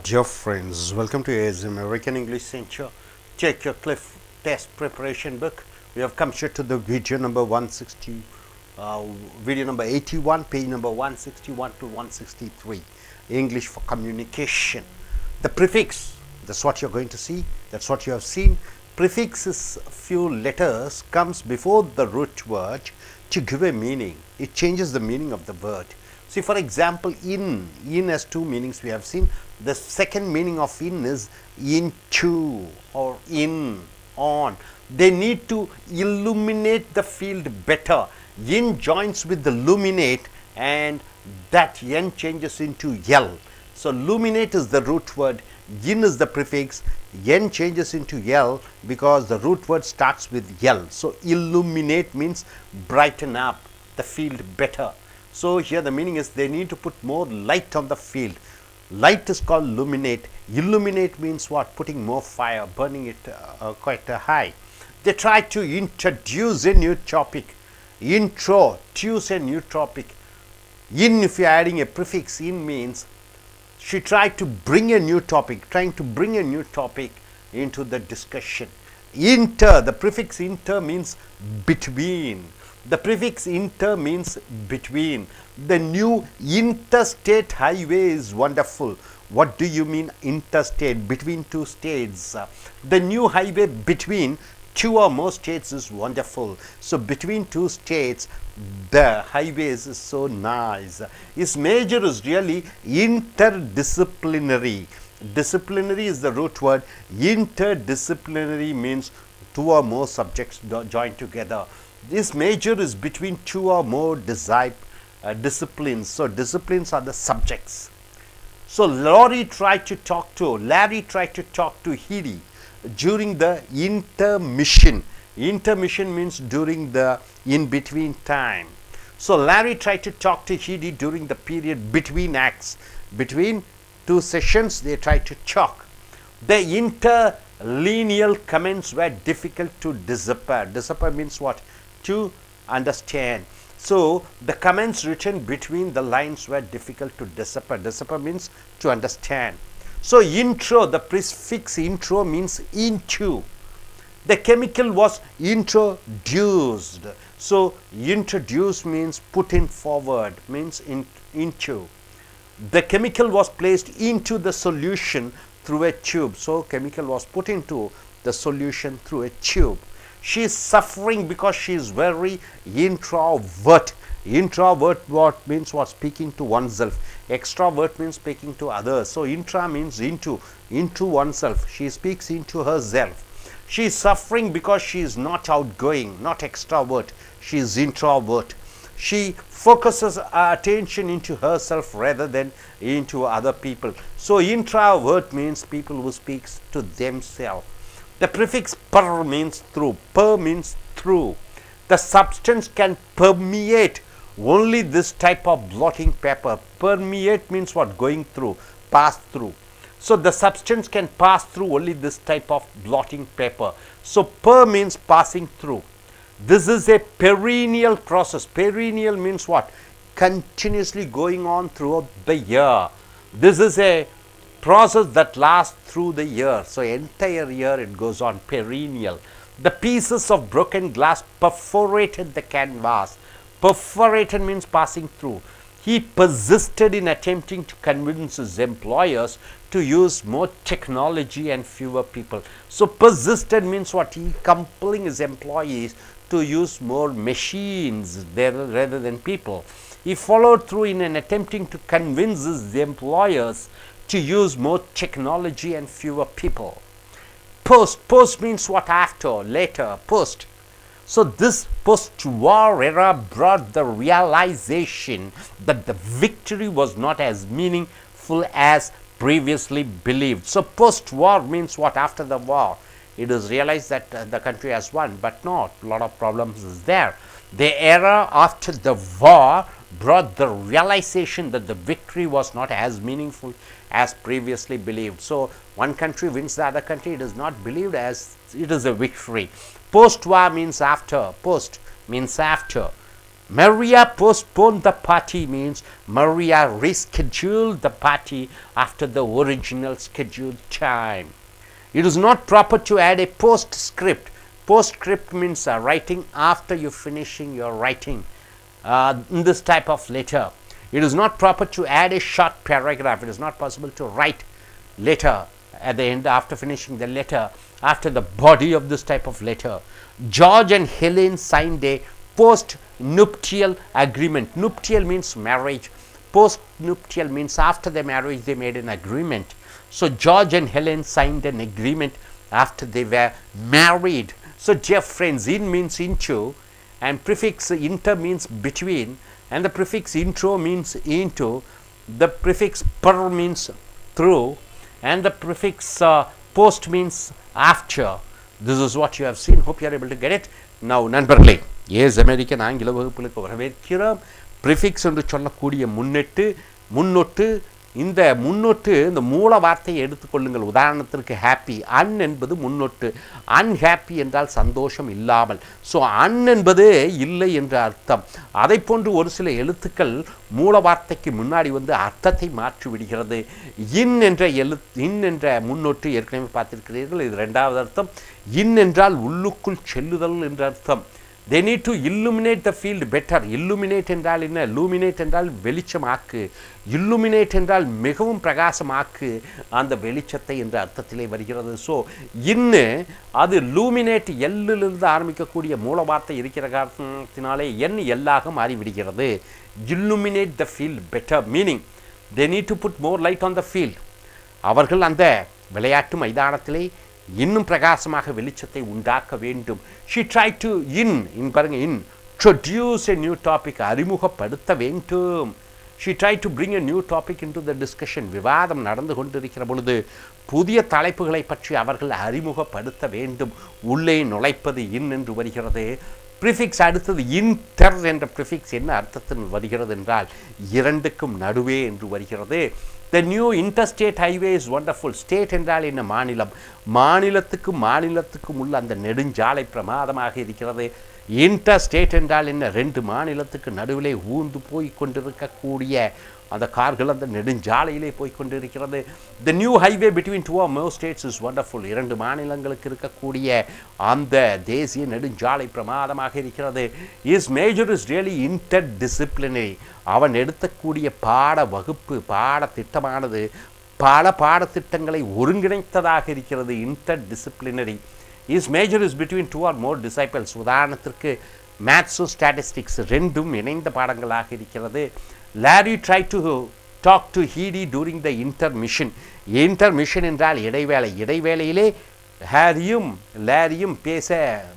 Dear friends, welcome to AS American English Center. Take your Cliff Test Preparation book. We have come here to the video number 160, video number 81, page number 161 to 163. English for communication. The prefix, that's what you're going to see, that's what you have seen. Prefix is a few letters comes before the root word to give a meaning. It changes the meaning of the word. See, for example, in has two meanings we have seen. The second meaning of in is into or in, on. They need to illuminate the field better. In joins with the luminate and that n changes into l. So, luminate is the root word, in is the prefix, n changes into l because the root word starts with l. So, illuminate means brighten up the field better. So, here the meaning is they need to put more light on the field. Light is called luminate. Illuminate means what? Putting more fire, burning it quite high. They try to introduce a new topic. Introduce a new topic. In, if you are adding a prefix, in means she tried to bring a new topic, trying to bring a new topic into the discussion. Inter, the prefix inter means between. The prefix inter means between. The new interstate highway is wonderful. What do you mean interstate? Between two states. The new highway between two or more states is wonderful. So, between two states, the highways is so nice. Its major is really interdisciplinary. Disciplinary is the root word. Interdisciplinary means two or more subjects joined together. This major is between two or more disciplines. So, disciplines are the subjects. So, Larry tried to talk to Hedy during the intermission. Intermission means during the in-between time. So, Larry tried to talk to Hedy during the period between acts. Between two sessions, they tried to talk. The interlineal comments were difficult to decipher. Decipher means what? To understand. So, the comments written between the lines were difficult to decipher. Decipher means to understand. So, intro, the prefix intro means into. The chemical was introduced. So, introduce means put in forward, means into. The chemical was placed into the solution through a tube. So, chemical was put into the solution through a tube. She is suffering because she is very introvert. Introvert what means what? Speaking to oneself. Extrovert means speaking to others. So, intra means into oneself. She speaks into herself. She is suffering because she is not outgoing, not extrovert. She is introvert. She focuses her attention into herself rather than into other people. So, introvert means people who speaks to themselves. The prefix per means through. Per means through. The substance can permeate only this type of blotting paper. Permeate means what? Going through, pass through. So, the substance can pass through only this type of blotting paper. So, per means passing through. This is a perennial process. Perennial means what? Continuously going on throughout the year. This is a process that lasts through the year. So, entire year it goes on, perennial. The pieces of broken glass perforated the canvas. Perforated means passing through. He persisted in attempting to convince his employers to use more technology and fewer people. So, persisted means what? He compelling his employees to use more machines rather than people. He followed through in an attempting to convince his employers to use more technology and fewer people. Post means what? After, later, post. So, this post-war era brought the realization that the victory was not as meaningful as previously believed. So, post-war means what? After the war. It is realized that the country has won, but not. A lot of problems is there. The era after the war brought the realization that the victory was not as meaningful as previously believed. So, one country wins the other country, it is not believed as it is a victory. Post-war means after. Post means after. Maria postponed the party means Maria rescheduled the party after the original scheduled time. It is not proper to add a postscript. Postscript means writing after you finishing your writing in this type of letter. It is not proper to add a short paragraph. It is not possible to write letter at the end after finishing the letter after the body of this type of letter. George and Helen signed a post-nuptial agreement. Nuptial means marriage. Post-nuptial means after the marriage they made an agreement. So George and Helen signed an agreement after they were married. So dear friends, in means into, and prefix inter means between, and the prefix intro means into, the prefix per means through, and the prefix post means after. This is what you have seen. Hope you are able to get it. Now நண்பர்களே, ace American ஆங்கில வகுப்புகளுக்கு வரவேற்கிறோம். Prefix என்று சொல்லக்கூடிய முன்னொட்டு, இந்த முன்னொட்டு இந்த மூல வார்த்தையை எடுத்துக்கொள்ளுங்கள். உதாரணத்திற்கு ஹாப்பி, அன் என்பது முன்னொட்டு. அன்ஹாப்பி என்றால் சந்தோஷம் இல்லாமல். ஸோ அன் என்பது இல்லை என்ற அர்த்தம். அதை போன்று ஒரு சில எழுத்துக்கள் மூல வார்த்தைக்கு முன்னாடி வந்து அர்த்தத்தை மாற்றி விடுகிறது. இன் என்ற முன்னொட்டு ஏற்கனவே பார்த்திருக்கிறீர்கள். இது இரண்டாவது அர்த்தம். இன் என்றால் உள்ளுக்குள் செல்லுதல் என்ற அர்த்தம். They need to illuminate the field better. Illuminate என்றால் என்ன? Illuminate என்றால் வெளிச்சமாக்கு. Illuminate என்றால் மிகவும் பிரகாசமாக்கு அந்த வெளிச்சத்தை என்ற அர்த்தத்திலே வருகிறது. ஸோ இன்னு அது லூமினேட், எல்லிலிருந்து ஆரம்பிக்கக்கூடிய மூல வார்த்தை இருக்கிற காரணத்தினாலே என் எல்லாக மாறிவிடுகிறது. Illuminate the field better meaning they need to put more light on the field. அவர்கள் அந்த விளையாட்டு மைதானத்திலே இன்னும் பிரகாசமாக வெளிச்சத்தை உண்டாக்க வேண்டும். She tried to introduce a new topic, அறிமுகப்படுத்த வேண்டும். She tried to bring a new topic into the discussion. விவாதம் நடந்து கொண்டிருக்கிற பொழுது புதிய தலைப்புகளை பற்றி அவர்கள் அறிமுகப்படுத்த வேண்டும். உள்ளே நுழைப்பது இன் என்று வருகிறது. ப்ரிஃபிக்ஸ் அடுத்தது இன்டர் என்ற ப்ரிஃபிக்ஸ் என்ன அர்த்தத்தில் வருகிறது என்றால் இரண்டுக்கும் நடுவே என்று வருகிறது. The new interstate highway is wonderful. State என்றால் என்ன? மாநிலம். மாநிலத்துக்கும் உள்ள அந்த நெடுஞ்சாலை பிரமாதமாக இருக்கிறது. இன்டர்ஸ்டேட் என்றால் என்ன? ரெண்டு மாநிலத்துக்கு நடுவிலே ஊர்ந்து போய் கொண்டிருக்கக்கூடிய அந்த கார்கள் அந்த நெடுஞ்சாலையிலே போய் கொண்டிருக்கிறது. The new highway between two or more states is wonderful. இரண்டு மாநிலங்களுக்கு இருக்கக்கூடிய அந்த தேசிய நெடுஞ்சாலை பிரமாதமாக இருக்கிறது. His major is really interdisciplinary. அவன் எடுக்கக்கூடிய பாடத்திட்டமானது பல பாடத்திட்டங்களை ஒருங்கிணைத்ததாக இருக்கிறது. interdisciplinary. His major is between two or more disciples. உதாரணத்திற்கு மேத்ஸு ஸ்டாட்டிஸ்டிக்ஸ் ரெண்டும் இணைந்த பாடங்களாக இருக்கிறது. Larry tried to talk to Heidi during the intermission. Intermission என்றால் இடைவேளை. இடைவேளையிலே லாரியும் பேச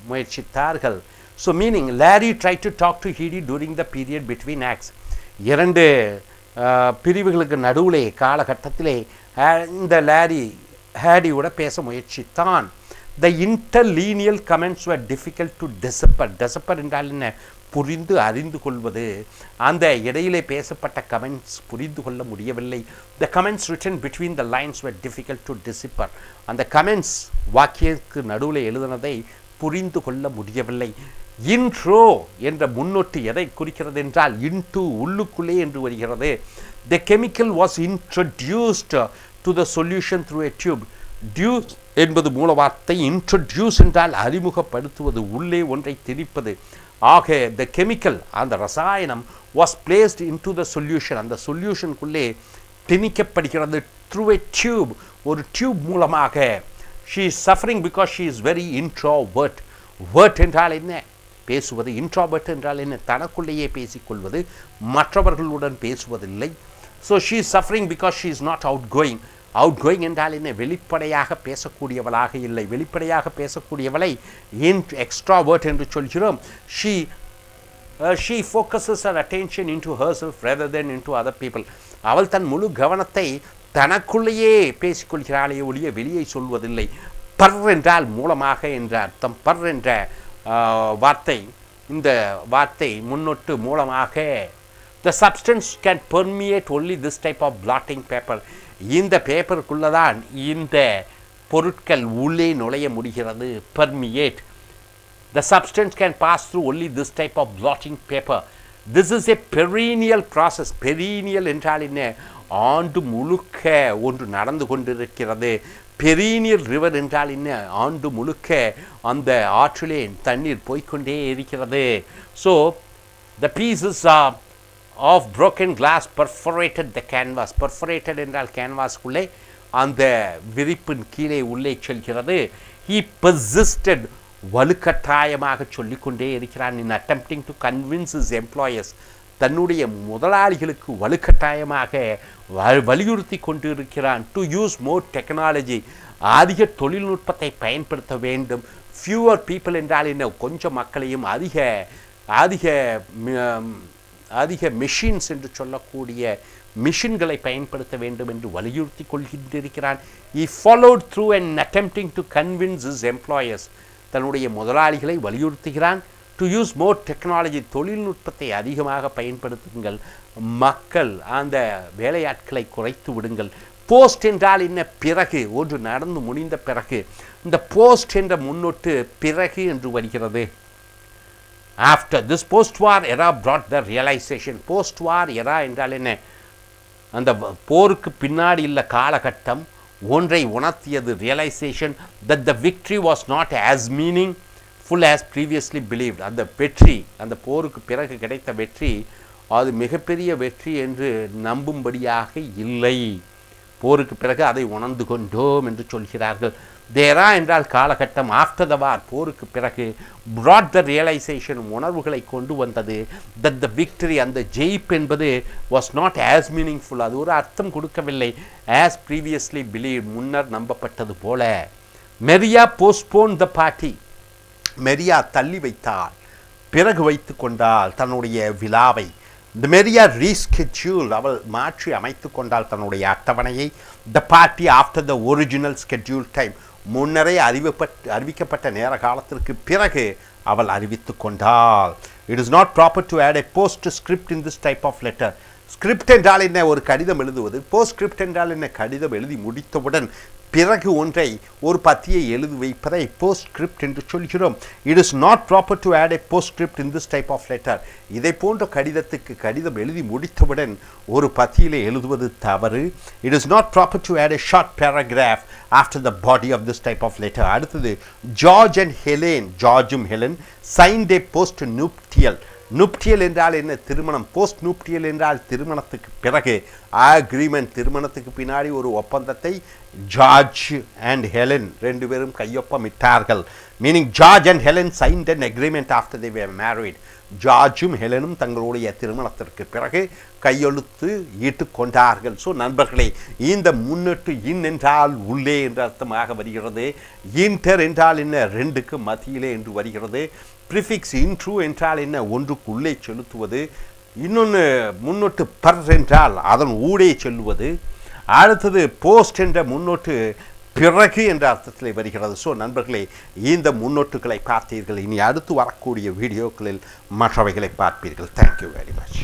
முயற்சித்தார்கள். So meaning Larry tried to talk to Heidi during the period between acts. இரண்டு பிரிவுகளுக்கு நடுவிலே காலகட்டத்திலே இந்த லாரி ஹேடியோட பேச முயற்சித்தான். The interlineal comments were difficult to decipher. Decipher என்றால் என்ன? புரிந்து அறிந்து கொள்வது. அந்த இடையிலே பேசப்பட்ட கமெண்ட்ஸ் புரிந்து கொள்ள முடியவில்லை. The comments written between the lines were difficult to decipher. அந்த கமெண்ட்ஸ் வாக்கியத்துக்கு நடுவில் எழுதினதை புரிந்து கொள்ள முடியவில்லை. இன்ட்ரோ என்ற முன்னொட்டு எதை குறிக்கிறது என்றால் இன்டு உள்ளுக்குள்ளே என்று வருகிறது. The chemical was introduced to the solution through a tube. Deuce என்பது மூல வார்த்தை. இன்ட்ரோடியூஸ் என்றால் அறிமுகப்படுத்துவது, உள்ளே ஒன்றை திணிப்பது. ஆக the chemical அந்த ரசாயனம் was placed into the solution. அந்த சொல்யூஷனுக்குள்ளே திணிக்கப்படுகிறது. through a tube, ஒரு டியூப் மூலமாக. she is suffering because she is very introvert. word என்றால் என்ன? பேசுவது. introvert என்றால் என்ன? தனக்குள்ளேயே பேசிக்கொள்வது, மற்றவர்களுடன் பேசுவதில்லை. so she is suffering because she is not outgoing. outgoing என்றால் என்ன? வெளிப்படையாக பேசக்கூடியவளாக இல்லை. வெளிப்படையாக பேசக்கூடியவளை extrovert என்று சொல்கிறோம். she focuses her attention into herself rather than into other people. அவள் தன் முழு கவனத்தை தனக்குள்ளேயே பேசிக்கொள்கிறாளே ஒழிய வெளியே சொல்வதில்லை. பர் என்றால் மூலமாக என்ற அர்த்தம். பர் என்ற வார்த்தை, இந்த வார்த்தை முன்னொட்டு மூலமாக. The substance can permeate only this type of blotting paper. இந்த பேப்பருக்குள்ளதான் இந்த பொருட்கள் உள்ளே நுழைய முடிகிறது. permeate. The substance can pass through only this type of blotting paper. This is a perennial process. Perennial என்றால் என்ன? ஆண்டு முழுக்க ஒன்று நடந்து கொண்டிருக்கிறது. பெரினியல் ரிவர் என்றால் என்ன? ஆண்டு முழுக்க அந்த ஆற்றிலே தண்ணீர் போய்கொண்டே இருக்கிறது. So the pieces of broken glass perforated the canvas. Perforated என்றால் கேன்வாஸ்க்குள்ளே அந்த விரிப்பின் கீழே உள்ளே செல்கிறது. He persisted, வலுக்கட்டாயமாக சொல்லிக்கொண்டே இருக்கிறான். in attempting to convince his employers, தன்னுடைய முதலாளிகளுக்கு வலுக்கட்டாயமாக வலியுறுத்தி கொண்டு இருக்கிறான். டு யூஸ் மோர் டெக்னாலஜி, அதிக தொழில்நுட்பத்தை பயன்படுத்த வேண்டும். ஃபியூவர் பீப்புள் என்றால் என்ன? கொஞ்சம் மக்களையும் அதிக மெஷின்ஸ் என்று சொல்லக்கூடிய மிஷின்களை பயன்படுத்த வேண்டும் என்று வலியுறுத்தி கொள்கின்றிருக்கிறான். he followed through and attempting to convince his employers, தன்னுடைய முதலாளிகளை வலியுறுத்துகிறான். டு யூஸ் மோர் டெக்னாலஜி, தொழில்நுட்பத்தை அதிகமாக பயன்படுத்துங்கள், மக்கள் அந்த வேலையாட்களை குறைத்து விடுங்கள். போஸ்ட் என்றால் என்ன? பிறகு, ஒன்று நடந்து முடிந்த பிறகு. இந்த போஸ்ட் என்ற முன்னொட்டு பிறகு என்று வருகிறது. After this post war era brought the realization. Post war era என்றால் என்ன? அந்த போருக்கு பின்னாடி உள்ள காலகட்டம் ஒன்றை உணர்த்தியது. Realisation that the victory was not as meaningful as previously believed. அந்த வெற்றி, அந்த போருக்கு பிறகு கிடைத்த வெற்றி அது மிகப்பெரிய வெற்றி என்று நம்பும்படியாக இல்லை. போருக்கு பிறகு அதை உணர்ந்து கொண்டோம் என்று சொல்கிறார்கள். தேரா என்றால் காலகட்டம். ஆஃப்டர் த வார், போருக்கு பிறகு. brought the realization, உணர்வுகளை கொண்டு வந்தது. that the victory, அந்த ஜெயிப்பு என்பது was not as meaningful, அது ஒரு அர்த்தம் கொடுக்கவில்லை. as previously believed, முன்னர் நம்பப்பட்டது போல. Maria postponed the party. Maria தள்ளி வைத்தாள், பிறகு வைத்து கொண்டாள் தன்னுடைய விழாவை. the மெரியா rescheduled, அவள் மாற்றி அமைத்து கொண்டாள் தன்னுடைய அட்டவணையை. the party after the original scheduled time, முன்னரே அறிவிக்கப்பட்ட நேர காலத்திற்கு பிறகு அவள் அறிவித்து கொண்டாள். it is not proper to add a postscript in this type of letter. Script என்றால் என்ன? ஒரு கடிதம் எழுதுவது. போஸ்ட்ஸ்கிரிப்ட் என்றால் என்ன? கடிதம் எழுதி முடித்தவுடன் பிறகு ஒன்றை, ஒரு பத்தியை எழுதி வைப்பதை போஸ்ட்ஸ்கிரிப்ட் என்று சொல்கிறோம். It is not proper to add a postscript in this type of letter. இதை போன்ற கடிதத்துக்கு கடிதம் எழுதி முடித்தவுடன் ஒரு பத்தியிலே எழுதுவது தவறு. It is not proper to add a short paragraph after the body of this type of letter. அடுத்தது, ஜார்ஜ் அண்ட் ஹெலேன், ஜார்ஜும் Helen signed a post nuptial. Nuptial என்றால் என்ன? திருமணம். போஸ்ட் நூப்டியல் என்றால் திருமணத்துக்கு பிறகு. அக்ரிமெண்ட், திருமணத்துக்கு பின்னாடி ஒரு ஒப்பந்தத்தை ஜார்ஜ் அண்ட் ஹெலன் ரெண்டு பேரும் கையொப்பமிட்டார்கள். Meaning George and Helen signed an agreement after they were married. ஜார்ஜும் ஹெலனும் தங்களுடைய திருமணத்திற்கு பிறகு கையெழுத்து ஈட்டு கொண்டார்கள். ஸோ நண்பர்களே, இந்த முன்னெட்டு இன் என்றால் உள்ளே என்ற அர்த்தமாக வருகிறது. இன்டர் என்றால் என்ன? ரெண்டுக்கு மத்தியிலே என்று வருகிறது. ப்ரிஃபிக்ஸ் இன்ட்ரூ என்றால் என்ன? ஒன்றுக்குள்ளே செலுத்துவது. இன்னொன்று முன்னொட்டு பர் என்றால் அதன் ஊடே செல்லுவது. அடுத்தது போஸ்ட் என்ற முன்னொட்டு பிறகு என்ற அர்த்தத்தில் வருகிறது. ஸோ நண்பர்களே, இந்த முன்னொட்டுகளை பார்த்தீர்கள். இனி அடுத்து வரக்கூடிய வீடியோக்களில் மற்றவைகளை பார்ப்பீர்கள். Thank you very much.